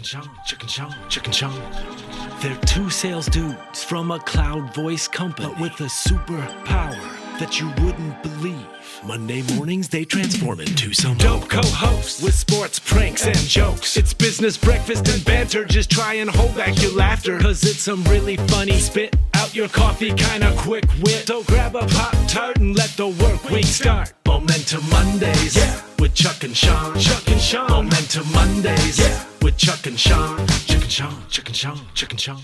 Chicken Shawn. They're two sales dudes from a cloud voice company, but with a superpower that you wouldn't believe. Monday mornings they transform into some dope co-hosts with sports, pranks, and jokes. It's business, breakfast, and banter. Just try and hold back your laughter, cause it's some really funny spit out your coffee kinda quick wit. So grab a Pop-Tart and let the work week start. Momentum Mondays, yeah, with Chuck and Shawn. Momentum Mondays, yeah, with Chuck and Shawn. Chuck and Shawn.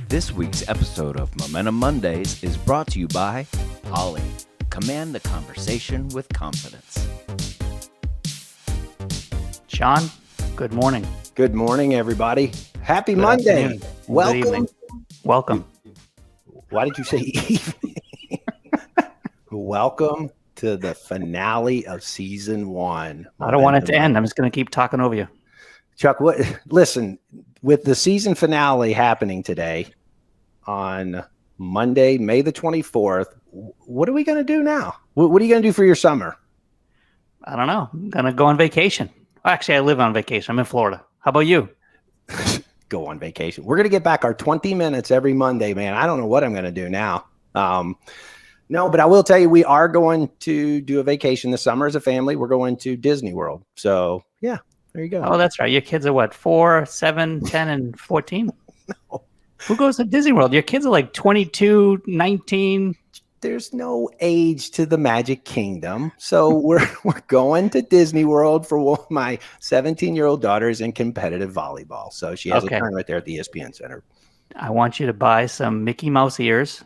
This week's episode of Momentum Mondays is brought to you by Holly. Command the conversation with confidence. Shawn, good morning. Good morning, everybody. Happy Good Monday. afternoon. Good Welcome. evening. Welcome. Why did you say evening? Welcome to the finale of season 1. I don't want it to end. I'm just going to keep talking over you. Chuck, listen, with the season finale happening today on Monday, May the 24th, what are we going to do now? What are you going to do for your summer? I don't know. I'm going to go on vacation. Actually, I live on vacation. I'm in Florida. How about you? Go on vacation. We're going to get back our 20 minutes every Monday, man. I don't know what I'm going to do now. No, but I will tell you, we are going to do a vacation this summer as a family. We're going to Disney World. So, yeah, there you go. Oh, that's right. Your kids are what? 4, 7, 10, and 14? No. Who goes to Disney World? Your kids are like 22, 19. There's no age to the Magic Kingdom. So we're going to Disney World for my 17-year-old daughter is in competitive volleyball. So she has a tournament there at the ESPN Center. I want you to buy some Mickey Mouse ears,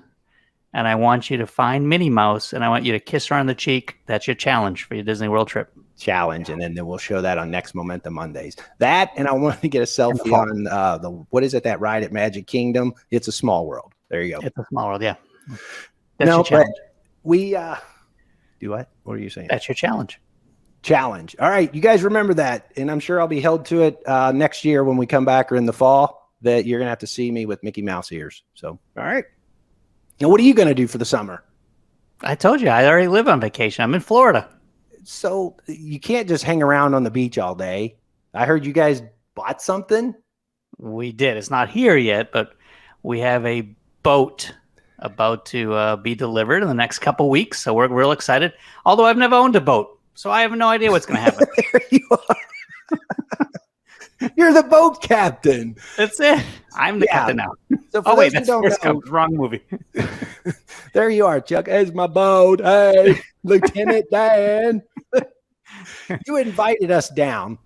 and I want you to find Minnie Mouse, and I want you to kiss her on the cheek. That's your challenge for your Disney World trip. Challenge, and then we'll show that on next Momentum Mondays. That, and I want to get a selfie on what is it, that ride at Magic Kingdom? It's a Small World. There you go. It's a Small World, yeah. That's no, your challenge. But we do what? What are you saying? That's your challenge. Challenge. All right, you guys remember that, and I'm sure I'll be held to it next year when we come back or in the fall. That you're gonna have to see me with Mickey Mouse ears. So, all right. Now, what are you gonna do for the summer? I told you I already live on vacation. I'm in Florida. So you can't just hang around on the beach all day. I heard you guys bought something. We did. It's not here yet, but we have a boat about to be delivered in the next couple weeks. So we're real excited. Although I've never owned a boat, so I have no idea what's going to happen. There you are. You're the boat captain. That's it. I'm the captain now. So oh, wait, that's Forrest Gump. Wrong movie. There you are, Chuck. There's my boat. Hey, Lieutenant Dan. You invited us down.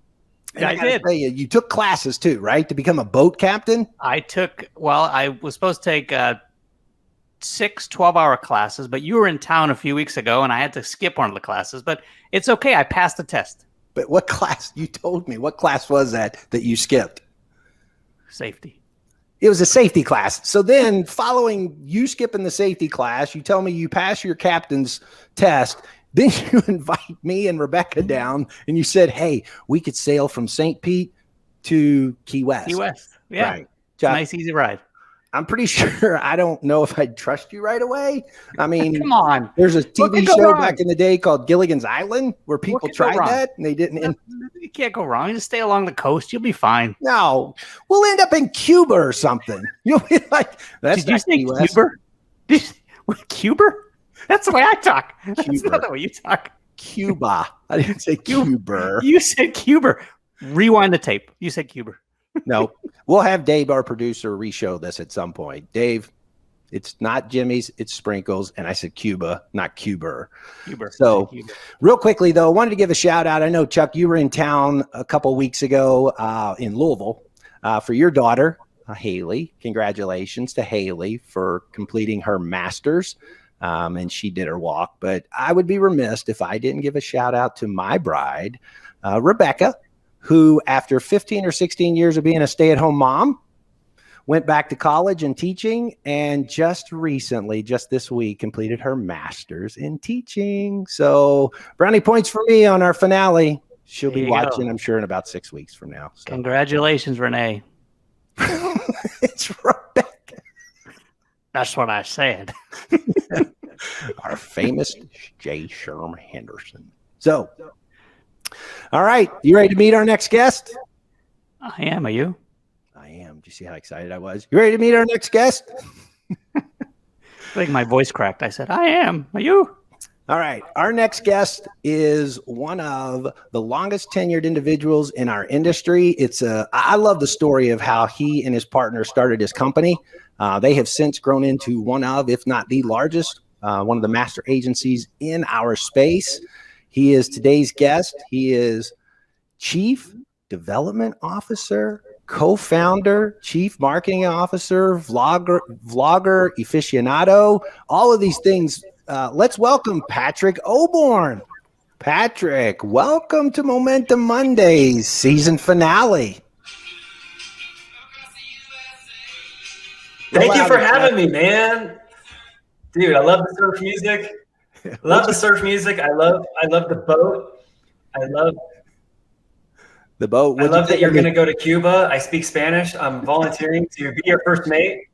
And I did. Tell you, you took classes too, right? To become a boat captain? I was supposed to take 6 12-hour classes, but you were in town a few weeks ago, and I had to skip one of the classes. But it's okay. I passed the test. But what class? You told me. What class was that you skipped? Safety. It was a safety class. So then following you skipping the safety class, you tell me you pass your captain's test. Then you invite me and Rebecca down and you said, hey, we could sail from St. Pete to Key West. Key West. Yeah. Right. Nice, easy ride. I'm pretty sure I don't know if I'd trust you right away. I mean, come on. There's a TV show back in the day called Gilligan's Island where people tried that and they didn't. You can't go wrong. You just stay along the coast. You'll be fine. No, we'll end up in Cuba or something. You'll be like, that's Did you say Cuba? Cuba? That's the way I talk. That's not the way you talk. Cuba. I didn't say Cuba. You said Cuba. Rewind the tape. You said Cuba. No, we'll have Dave, our producer, re-show this at some point. Dave, it's not Jimmy's, it's Sprinkles. And I said Cuba, not Cuba. So real quickly, though, I wanted to give a shout out. I know, Chuck, you were in town a couple weeks ago in Louisville for your daughter, Haley. Congratulations to Haley for completing her master's. And she did her walk. But I would be remiss if I didn't give a shout out to my bride, Rebecca, who after 15 or 16 years of being a stay-at-home mom, went back to college and teaching, and just recently, just this week, completed her master's in teaching. So brownie points for me on our finale. She'll be watching, I'm sure, in about 6 weeks from now. So. Congratulations, Renee. It's Rebecca. That's what I said. Our famous J. Sherm Henderson. So, All right. You ready to meet our next guest? I am. Are you? I am. Do you see how excited I was? You ready to meet our next guest? I think my voice cracked. I said, I am. Are you? All right. Our next guest is one of the longest tenured individuals in our industry. I love the story of how he and his partner started his company. They have since grown into one of, if not the largest, one of the master agencies in our space. He is today's guest. He is Chief Development Officer, co-founder, Chief Marketing Officer, vlogger, aficionado, all of these things. Let's welcome Patrick Oborn. Patrick, welcome to Momentum Mondays season finale. Thank you for having me, man. Dude, I love the surf music. I love the boat. I love that you're going to go to Cuba. I speak Spanish. I'm volunteering to be your first mate.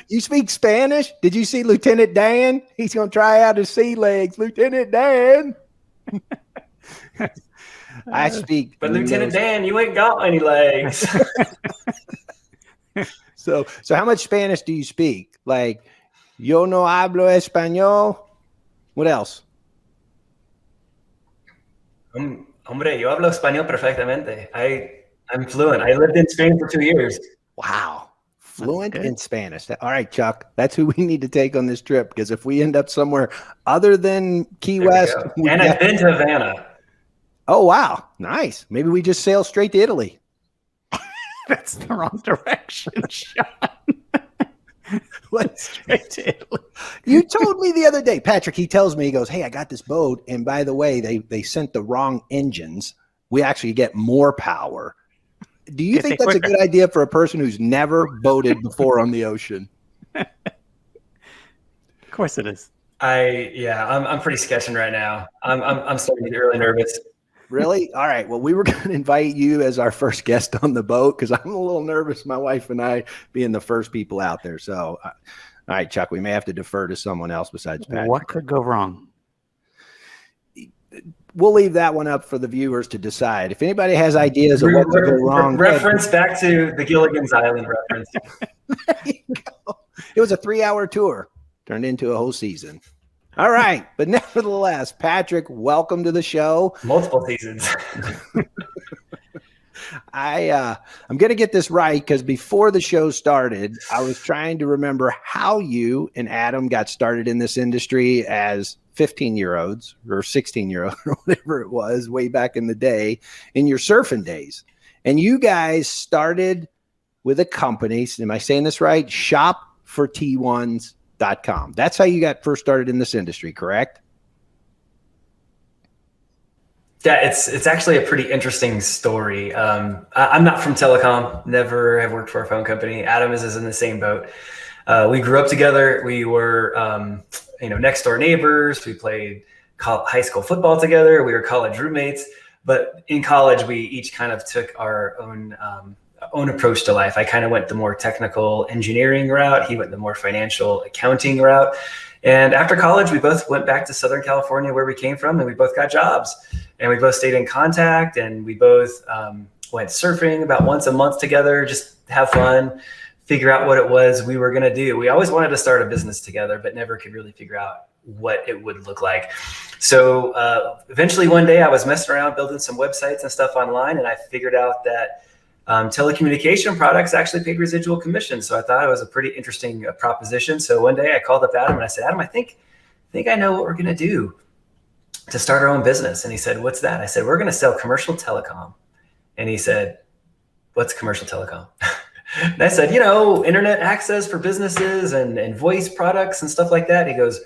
You speak Spanish? Did you see Lieutenant Dan? He's going to try out his sea legs. Lieutenant Dan. I speak. But Lieutenant Dan, you ain't got any legs. So how much Spanish do you speak? Like, yo no hablo español. What else? Hombre, yo hablo español perfectamente. I'm fluent. I lived in Spain for 2 years. Wow. Fluent in Spanish. All right, Chuck. That's who we need to take on this trip, because if we end up somewhere other than Key West. And I've been to Havana. Oh, wow. Nice. Maybe we just sail straight to Italy. That's the wrong direction, Shawn. What? Straight to Italy. You told me the other day, Patrick, he tells me, he goes, hey, I got this boat. And by the way, they sent the wrong engines. We actually get more power. Do you think that's a good idea for a person who's never boated before on the ocean? Of course it is. I'm pretty sketching right now. I'm starting to get really nervous. Really? All right. Well, we were going to invite you as our first guest on the boat because I'm a little nervous, my wife and I being the first people out there. So, all right, Chuck, we may have to defer to someone else besides Patrick. What could go wrong? We'll leave that one up for the viewers to decide. If anybody has ideas of what could go wrong. Reference back to the Gilligan's Island reference. There you go. It was a 3-hour tour, turned into a whole season. All right. But nevertheless, Patrick, welcome to the show. Multiple seasons. I'm going to get this right because before the show started, I was trying to remember how you and Adam got started in this industry as 15-year-olds or 16-year-olds or whatever it was way back in the day in your surfing days. And you guys started with a company, am I saying this right? shopforT1s.com. That's how you got first started in this industry, correct? Yeah, it's actually a pretty interesting story. I'm not from telecom, never have worked for a phone company. Adam is in the same boat. We grew up together. We were, next door neighbors. We played high school football together. We were college roommates. But in college, we each kind of took our own approach to life. I kind of went the more technical engineering route. He went the more financial accounting route. And after college, we both went back to Southern California where we came from, and we both got jobs. And we both stayed in contact, and we both went surfing about once a month together, just have fun, figure out what it was we were going to do. We always wanted to start a business together, but never could really figure out what it would look like. So eventually one day I was messing around building some websites and stuff online, and I figured out that telecommunication products actually paid residual commissions. So I thought it was a pretty interesting proposition. So one day I called up Adam and I said, Adam, I think I know what we're going to do to start our own business. And he said, what's that? I said, we're going to sell commercial telecom. And he said, what's commercial telecom? And I said, internet access for businesses and voice products and stuff like that. He goes,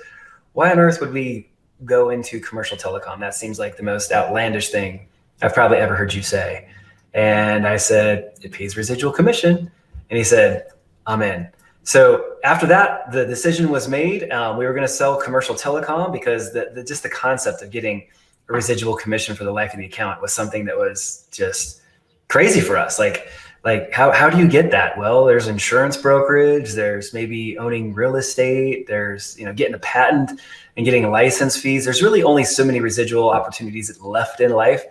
why on earth would we go into commercial telecom? That seems like the most outlandish thing I've probably ever heard you say. And I said, it pays residual commission. And he said, I'm in. So after that, the decision was made. We were going to sell commercial telecom because just the concept of getting a residual commission for the life of the account was something that was just crazy for us. Like how do you get that? Well, there's insurance brokerage. There's maybe owning real estate. There's getting a patent and getting license fees. There's really only so many residual opportunities left in life.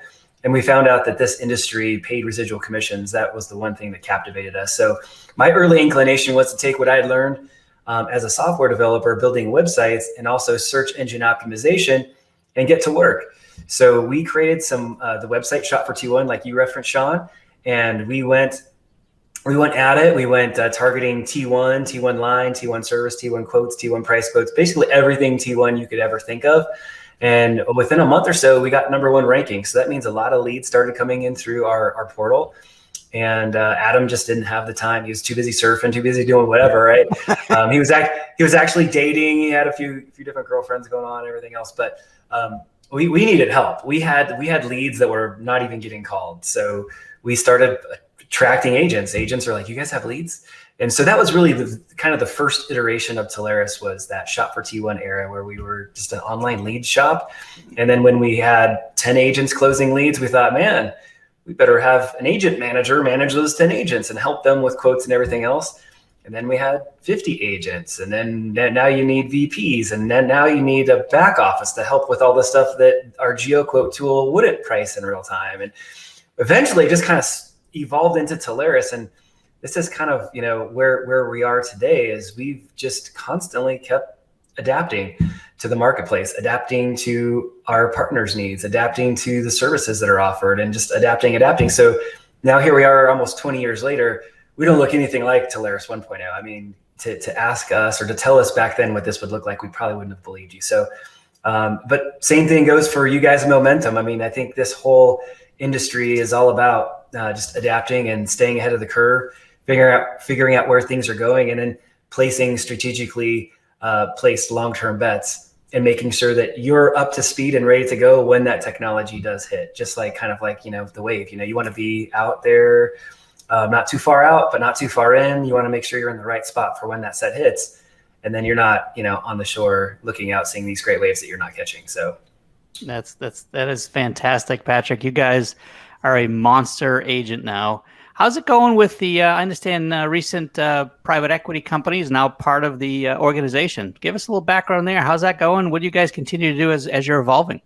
And we found out that this industry paid residual commissions. That was the one thing that captivated us. So my early inclination was to take what I had learned as a software developer, building websites and also search engine optimization, and get to work. So we created the website Shop for T1, like you referenced, Shawn, and we went at it. We went targeting T1 line, T1 service, T1 quotes, T1 price quotes, basically everything T1 you could ever think of. And within a month or so, we got #1 ranking. So that means a lot of leads started coming in through our portal. And Adam just didn't have the time. He was too busy surfing, too busy doing whatever, right? He was actually dating. He had a few different girlfriends going on and everything else. But we needed help. We had leads that were not even getting called. So we started attracting agents. Agents are like, "You guys have leads?" And so that was really the first iteration of Telarus, was that Shop for T1 era, where we were just an online lead shop. And then when we had 10 agents closing leads, we thought, man, we better have an agent manager manage those 10 agents and help them with quotes and everything else. And then we had 50 agents, and then now you need VPs, and then now you need a back office to help with all the stuff that our GeoQuote tool wouldn't price in real time. And eventually it just kind of evolved into Telarus. And this is kind of, where we are today, is we've just constantly kept adapting to the marketplace, adapting to our partners' needs, adapting to the services that are offered, and just adapting. So now here we are almost 20 years later. We don't look anything like Telarus 1.0. I mean, to ask us or to tell us back then what this would look like, we probably wouldn't have believed you. So, but same thing goes for you guys, Momentum. I mean, I think this whole industry is all about just adapting and staying ahead of the curve, figuring out where things are going, and then placing strategically placed long-term bets, and making sure that you're up to speed and ready to go when that technology does hit. Just like the wave. You want to be out there, not too far out, but not too far in. You want to make sure you're in the right spot for when that set hits, and then you're not on the shore looking out, seeing these great waves that you're not catching. So that is fantastic, Patrick. You guys are a monster agent now. How's it going with the, I understand recent private equity companies now part of the organization. Give us a little background there. How's that going? What do you guys continue to do as you're evolving?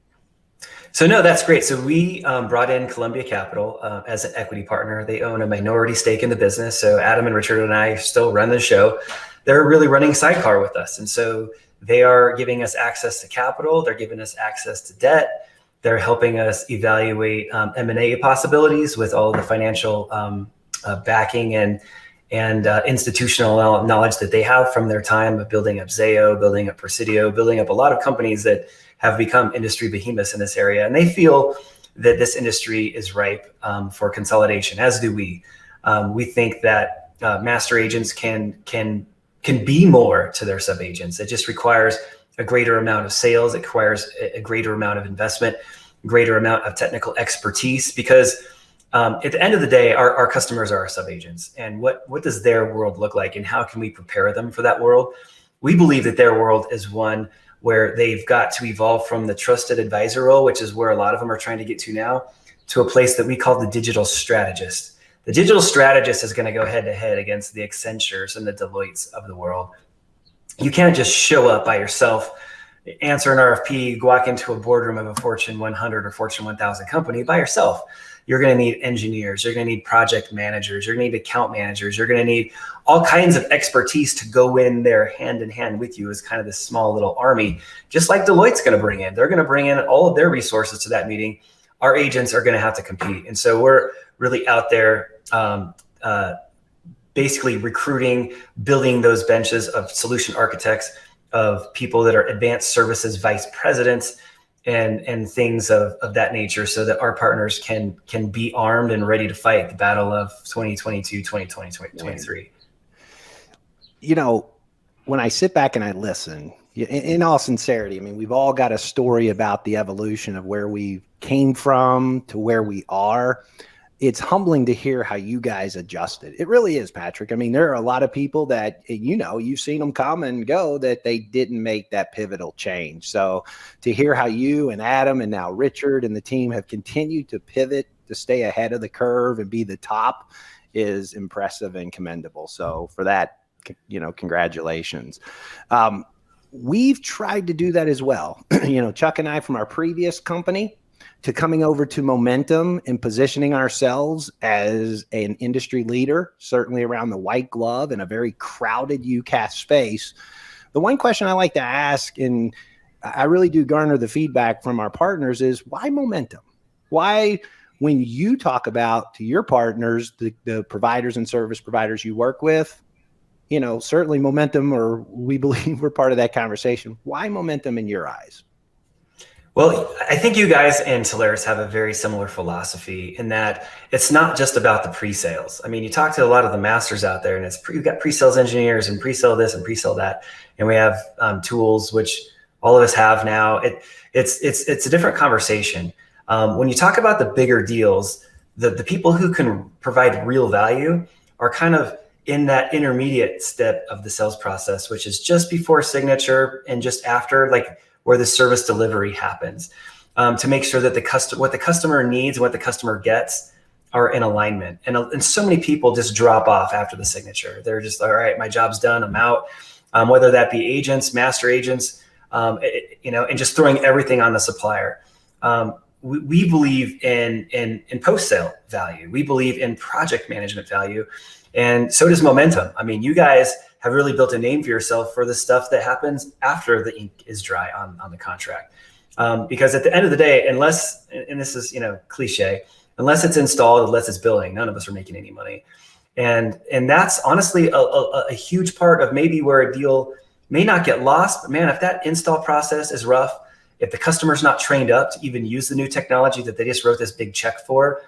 So no, that's great. So we brought in Columbia Capital as an equity partner. They own a minority stake in the business. So Adam and Richard and I still run the show. They're really running sidecar with us. And so they are giving us access to capital. They're giving us access to debt. They're helping us evaluate M&A possibilities with all the financial backing and institutional knowledge that they have from their time of building up Zayo, building up Presidio, building up a lot of companies that have become industry behemoths in this area. And they feel that this industry is ripe for consolidation, as do we. We think that master agents can be more to their sub-agents. It just requires a greater amount of sales. It requires a greater amount of investment, greater amount of technical expertise, because at the end of the day, our customers are our sub-agents. And what does their world look like, and how can we prepare them for that world? We believe that their world is one where they've got to evolve from the trusted advisor role, which is where a lot of them are trying to get to now, to a place that we call the digital strategist. The digital strategist is going to go head to head against the Accentures and the Deloittes of the world. You can't just show up by yourself, answer an RFP, walk into a boardroom of a Fortune 100 or Fortune 1000 company by yourself. You're going to need engineers. You're going to need project managers. You're going to need account managers. You're going to need all kinds of expertise to go in there hand in hand with you as kind of this small little army, just like Deloitte's going to bring in. They're going to bring in all of their resources to that meeting. Our agents are going to have to compete. And so we're really out there basically recruiting, building those benches of solution architects, of people that are advanced services vice presidents, and things of that nature, so that our partners can be armed and ready to fight the battle of 2022, 2020, 2023. When I sit back and I listen, in all sincerity, I mean, we've all got a story about the evolution of where we came from to where we are. It's humbling to hear how you guys adjusted. It really is, Patrick. I mean, there are a lot of people that, you've seen them come and go, that they didn't make that pivotal change. So to hear how you and Adam and now Richard and the team have continued to pivot to stay ahead of the curve and be the top is impressive and commendable. So for that, congratulations. We've tried to do that as well. Chuck and I from our previous company to coming over to Momentum and positioning ourselves as an industry leader, certainly around the white glove in a very crowded UCaaS space. The one question I like to ask, and I really do garner the feedback from our partners, is why Momentum? Why, when you talk about to your partners, the providers and service providers you work with, certainly Momentum, or we believe we're part of that conversation. Why Momentum in your eyes? Well, I think you guys and Telarus have a very similar philosophy in that it's not just about the pre-sales. I mean, you talk to a lot of the masters out there, and you've got pre-sales engineers and pre-sale this and pre-sale that, and we have tools which all of us have now. It's a different conversation. When you talk about the bigger deals, the people who can provide real value are kind of in that intermediate step of the sales process, which is just before signature and just after, like where the service delivery happens, to make sure that what the customer needs and what the customer gets are in alignment. And so many people just drop off after the signature. They're just, all right, my job's done, I'm out. Whether that be agents, master agents, and just throwing everything on the supplier. We believe in post-sale value. We believe in project management value. And so does Momentum. I mean, you guys have really built a name for yourself for the stuff that happens after the ink is dry on the contract. Because at the end of the day, unless, and this is, cliche, unless it's installed, unless it's billing, none of us are making any money. And that's honestly a huge part of maybe where a deal may not get lost, but man, if that install process is rough, if the customer's not trained up to even use the new technology that they just wrote this big check for,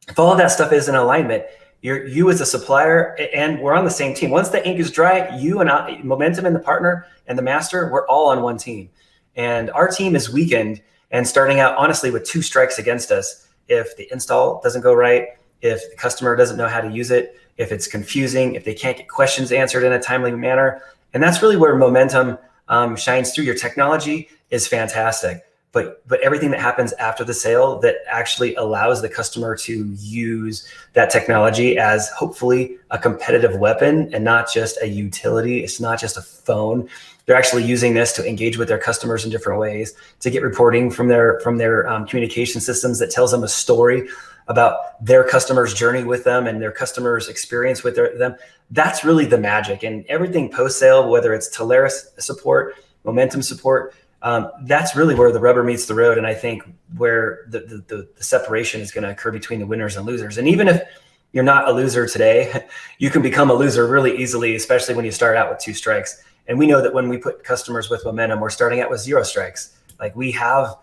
if all of that stuff is in alignment, you as a supplier, and we're on the same team. Once the ink is dry, you and I, Momentum and the partner and the master, we're all on one team. And our team is weakened and starting out honestly with 2 strikes against us. If the install doesn't go right, if the customer doesn't know how to use it, if it's confusing, if they can't get questions answered in a timely manner. And that's really where Momentum shines through. Your technology is fantastic, but everything that happens after the sale that actually allows the customer to use that technology as hopefully a competitive weapon and not just a utility. It's not just a phone. They're actually using this to engage with their customers in different ways, to get reporting from their communication systems that tells them a story about their customer's journey with them and their customer's experience with them. That's really the magic. And everything post-sale, whether it's Telarus support, Momentum support, that's really where the rubber meets the road. And I think where the separation is going to occur between the winners and losers. And even if you're not a loser today, you can become a loser really easily, especially when you start out with 2 strikes. And we know that when we put customers with Momentum, we're starting out with 0 strikes. Like, we have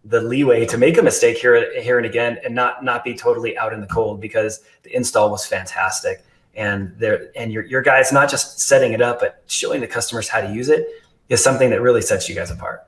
the leeway to make a mistake here and again, and not be totally out in the cold, because the install was fantastic. And your guys not just setting it up, but showing the customers how to use it is something that really sets you guys apart.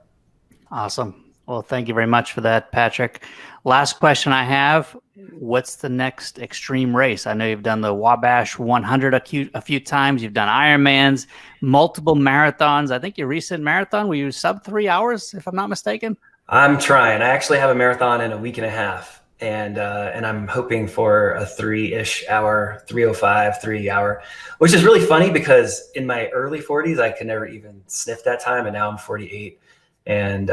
Awesome. Well, thank you very much for that, Patrick. Last question I have: what's the next extreme race? I know you've done the Wabash 100 a few times. You've done Ironmans, multiple marathons. I think your recent marathon, were you sub 3 hours, if I'm not mistaken? I'm trying. I actually have a marathon in a week and a half, and I'm hoping for a 3-ish hour, 3:05, 3 hour, which is really funny because in my early 40s, I could never even sniff that time. And now I'm 48 and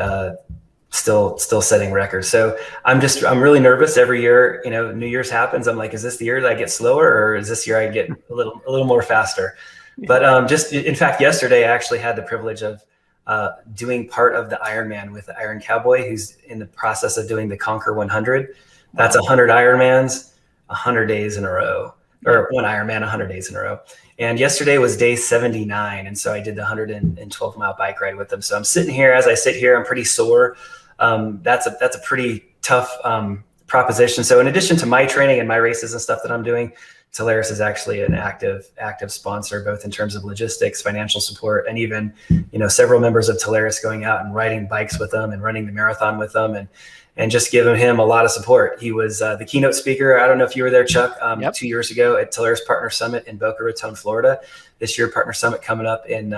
still setting records. So I'm really nervous every year. New Year's happens. I'm like, is this the year that I get slower, or is this year I get a little more faster? But just in fact, yesterday I actually had the privilege of doing part of the Ironman with the Iron Cowboy, who's in the process of doing the Conquer 100. That's 100 Ironmans, 100 days in a row, or one Ironman, 100 days in a row. And yesterday was day 79. And so I did the 112-mile bike ride with them. So I'm sitting here, as I sit here, I'm pretty sore. That's a pretty tough proposition. So in addition to my training and my races and stuff that I'm doing, Telarus is actually an active sponsor, both in terms of logistics, financial support, and even, several members of Telarus going out and riding bikes with them and running the marathon with them, and just giving him a lot of support. He was the keynote speaker. I don't know if you were there, Chuck, Yep. 2 years ago at Telarus Partner Summit in Boca Raton, Florida. This year, Partner Summit coming up in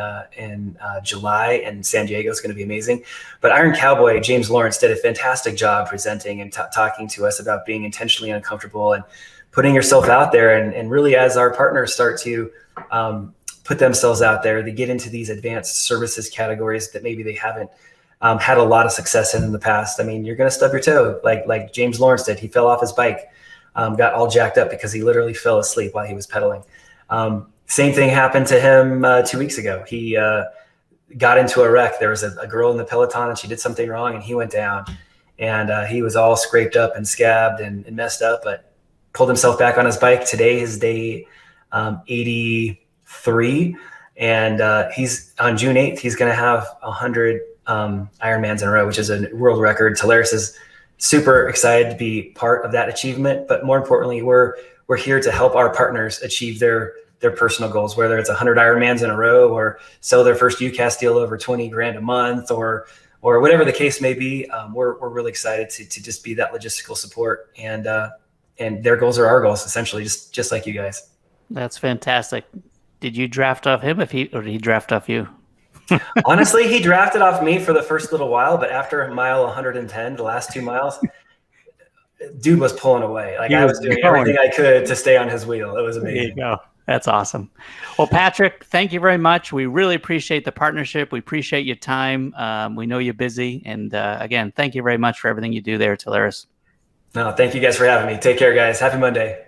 July, and San Diego is going to be amazing. But Iron Cowboy, James Lawrence, did a fantastic job presenting and talking to us about being intentionally uncomfortable and putting yourself out there. And really, as our partners start to put themselves out there, they get into these advanced services categories that maybe they haven't had a lot of success in the past. I mean, you're going to stub your toe like James Lawrence did. He fell off his bike, got all jacked up because he literally fell asleep while he was pedaling. Same thing happened to him 2 weeks ago. He got into a wreck. There was a girl in the peloton and she did something wrong and he went down, and he was all scraped up and scabbed and messed up, but pulled himself back on his bike. Today is day 83, and he's on June 8th. He's going to have 100 Ironmans in a row, which is a world record. Telarus is super excited to be part of that achievement, but more importantly, we're here to help our partners achieve their personal goals, whether it's 100 Ironmans in a row or sell their first UCAS deal over 20 grand a month or whatever the case may be. We're really excited to just be that logistical support, and their goals are our goals, essentially, just like you guys. That's fantastic. Did you draft off him or did he draft off you? Honestly, he drafted off me for the first little while, but after mile 110, the last 2 miles, dude was pulling away. Like I was doing everything I could to stay on his wheel. It was amazing. There you go. That's awesome. Well, Patrick, thank you very much. We really appreciate the partnership. We appreciate your time. We know you're busy. And again, thank you very much for everything you do there, Telarus. No, thank you guys for having me. Take care, guys. Happy Monday.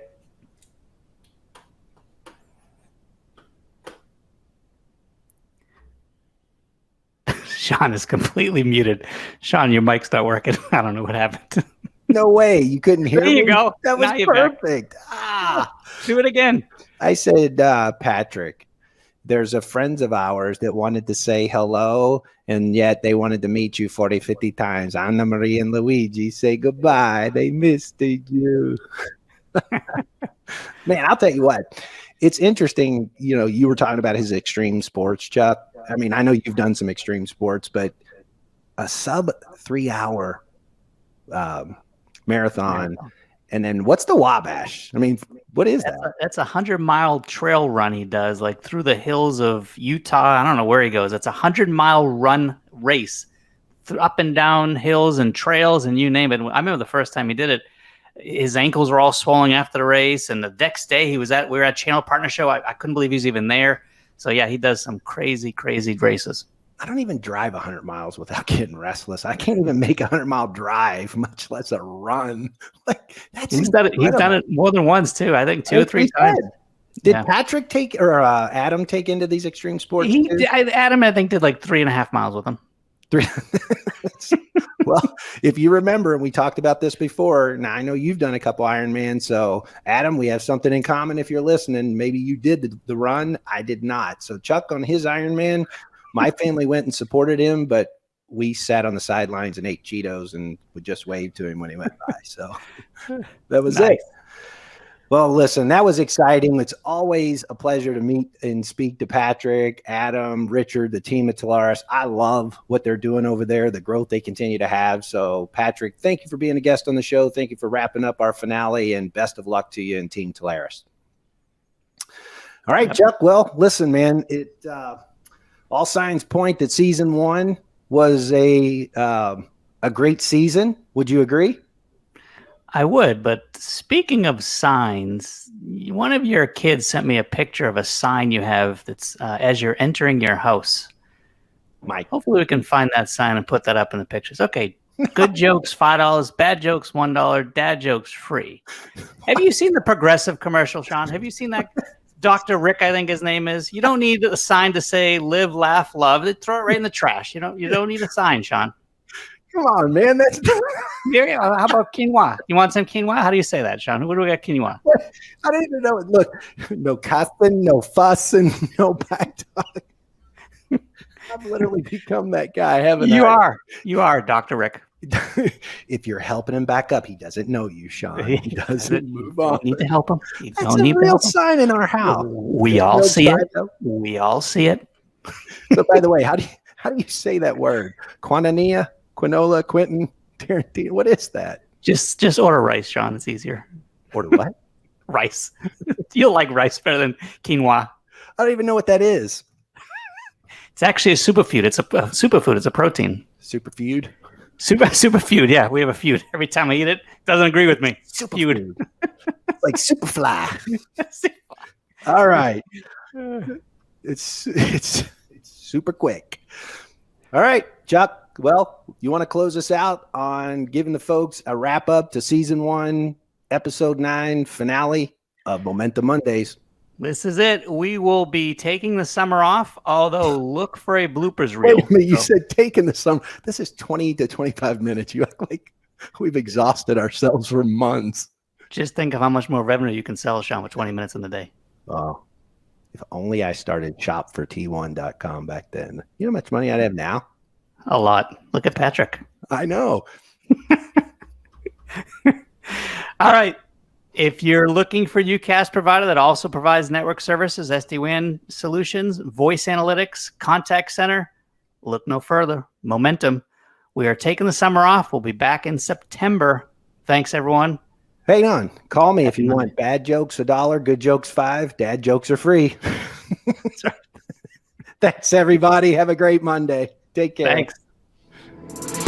Shawn is completely muted. Shawn, your mic's not working. I don't know what happened. No way. You couldn't hear me? There you go. That was perfect. Do it again. I said, Patrick, there's a friends of ours that wanted to say hello, and yet they wanted to meet you 40, 50 times. Anna Marie and Luigi, say goodbye. They missed you. Man, I'll tell you what. It's interesting. You know, you were talking about his extreme sports, Chuck. I mean, I know you've done some extreme sports, but a sub 3 hour marathon. And then what's the Wabash? I mean, what is that? That's a 100-mile trail run he does, like through the hills of Utah. I don't know where he goes. It's a 100-mile run race up and down hills and trails and you name it. I remember the first time he did it, his ankles were all swollen after the race. And the next day we were at Channel Partner Show. I couldn't believe he was even there. So yeah, he does some crazy, crazy races. I don't even drive 100 miles without getting restless. I can't even make a 100-mile drive, much less a run. Like he's done it more than once too. I think 2 or 3 times. Did Patrick take or Adam take into these extreme sports? Adam, I think, did like 3.5 miles with him. Well, if you remember, and we talked about this before. Now I know you've done a couple Ironman, so Adam, we have something in common. If you're listening, maybe you did the run. I did not. So Chuck on his Ironman. My family went and supported him, but we sat on the sidelines and ate Cheetos and would just wave to him when he went by. So that was nice. It. Well, listen, that was exciting. It's always a pleasure to meet and speak to Patrick, Adam, Richard, the team at Telarus. I love what they're doing over there, the growth they continue to have. So, Patrick, thank you for being a guest on the show. Thank you for wrapping up our finale, and best of luck to you and Team Telarus. All right, Chuck. Well, listen, man, all signs point that season 1 was a great season. Would you agree? I would, but speaking of signs, one of your kids sent me a picture of a sign you have that's as you're entering your house. Mike, hopefully we can find that sign and put that up in the pictures. Okay, good jokes $5, bad jokes $1, dad jokes free. Have you seen the Progressive commercial, Shawn? Have you seen that? Dr. Rick, I think his name is. You don't need a sign to say live, laugh, love. Throw it right in the trash. You don't need a sign, Shawn. Come on, man. That's how about quinoa? You want some quinoa? How do you say that, Shawn? What do we got quinoa? I don't even know. Look, no cussing, no fussing, no back talk. I've literally become that guy, haven't I? You are, Dr. Rick. If you're helping him back up, he doesn't know you, Shawn. He doesn't move on. You need to help him. That's a real sign in our house. We all see it. We all see it. So, by the way, how do you say that word? Quintanilla, Quinola, Quentin, Tarantino. What is that? Just order rice, Shawn. It's easier. Order what? Rice. You'll like rice better than quinoa. I don't even know what that is. It's actually a superfood. It's a superfood. It's a protein. Superfood? Superfood. Yeah, we have a feud. Every time I eat it, doesn't agree with me. Superfood. Like Superfly. All right. It's super quick. All right, Chuck. Well, you want to close us out on giving the folks a wrap up to season 1, episode 9 finale of Momentum Mondays. This is it. We will be taking the summer off, although look for a bloopers reel. Wait a minute, you said taking the summer. This is 20 to 25 minutes. You act like we've exhausted ourselves for months. Just think of how much more revenue you can sell, Shawn, with 20 minutes in the day. Oh, if only I started shopforT1.com back then. You know how much money I'd have now? A lot. Look at Patrick. I know. All right. If you're looking for a UCaaS provider that also provides network services, SD-WAN solutions, voice analytics, contact center, look no further. Momentum. We are taking the summer off. We'll be back in September. Thanks, everyone. Hang on. Call me if you want bad jokes $1, good jokes $5, dad jokes are free. Thanks, everybody. Have a great Monday. Take care. Thanks.